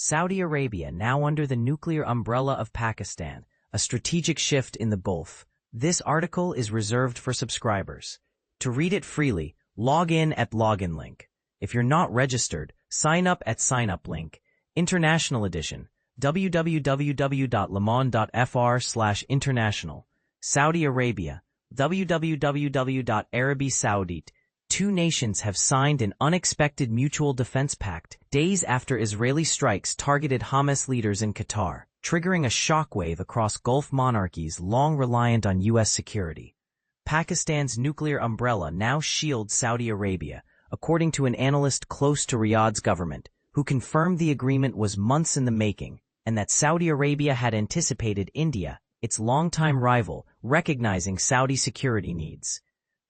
Saudi Arabia now under the nuclear umbrella of Pakistan, a strategic shift in the Gulf. This article is reserved for subscribers. To read it freely, log in at login link. If you're not registered, sign up at sign up link. International edition, www.lemon.fr/international. Saudi Arabia, www.arabisaudite. Two nations have signed an unexpected mutual defense pact days after Israeli strikes targeted Hamas leaders in Qatar, triggering a shockwave across Gulf monarchies long reliant on U.S. security. Pakistan's nuclear umbrella now shields Saudi Arabia, according to an analyst close to Riyadh's government, who confirmed the agreement was months in the making and that Saudi Arabia had anticipated India, its longtime rival, recognizing Saudi security needs.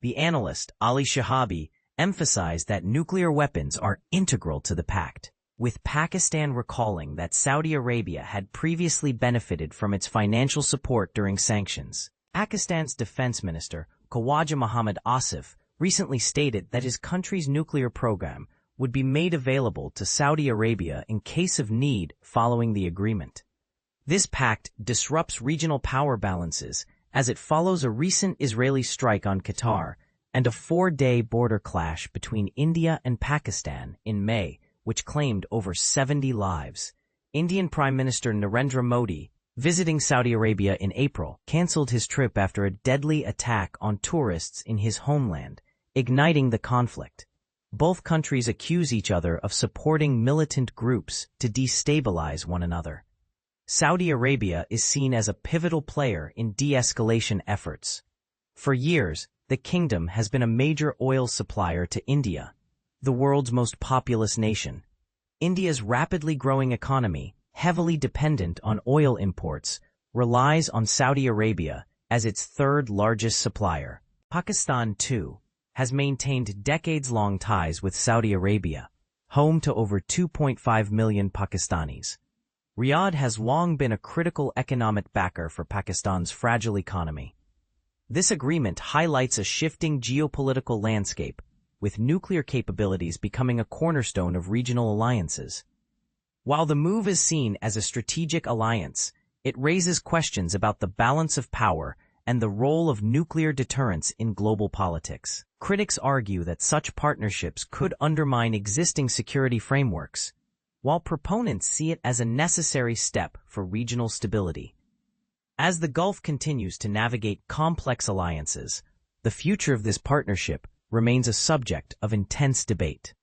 The analyst, Ali Shahabi, emphasized that nuclear weapons are integral to the pact, with Pakistan recalling that Saudi Arabia had previously benefited from its financial support during sanctions. Pakistan's defense minister, Khawaja Mohammad Asif, recently stated that his country's nuclear program would be made available to Saudi Arabia in case of need following the agreement. This pact disrupts regional power balances as it follows a recent Israeli strike on Qatar and a 4-day border clash between India and Pakistan in May, which claimed over 70 lives. Indian Prime Minister Narendra Modi, visiting Saudi Arabia in April, canceled his trip after a deadly attack on tourists in his homeland, igniting the conflict. Both countries accuse each other of supporting militant groups to destabilize one another. Saudi Arabia is seen as a pivotal player in de-escalation efforts. For years, the kingdom has been a major oil supplier to India, the world's most populous nation. India's rapidly growing economy, heavily dependent on oil imports, relies on Saudi Arabia as its third-largest supplier. Pakistan, too, has maintained decades-long ties with Saudi Arabia, home to over 2.5 million Pakistanis. Riyadh has long been a critical economic backer for Pakistan's fragile economy. This agreement highlights a shifting geopolitical landscape, with nuclear capabilities becoming a cornerstone of regional alliances. While the move is seen as a strategic alliance, it raises questions about the balance of power and the role of nuclear deterrence in global politics. Critics argue that such partnerships could undermine existing security frameworks, while proponents see it as a necessary step for regional stability. As the Gulf continues to navigate complex alliances, the future of this partnership remains a subject of intense debate.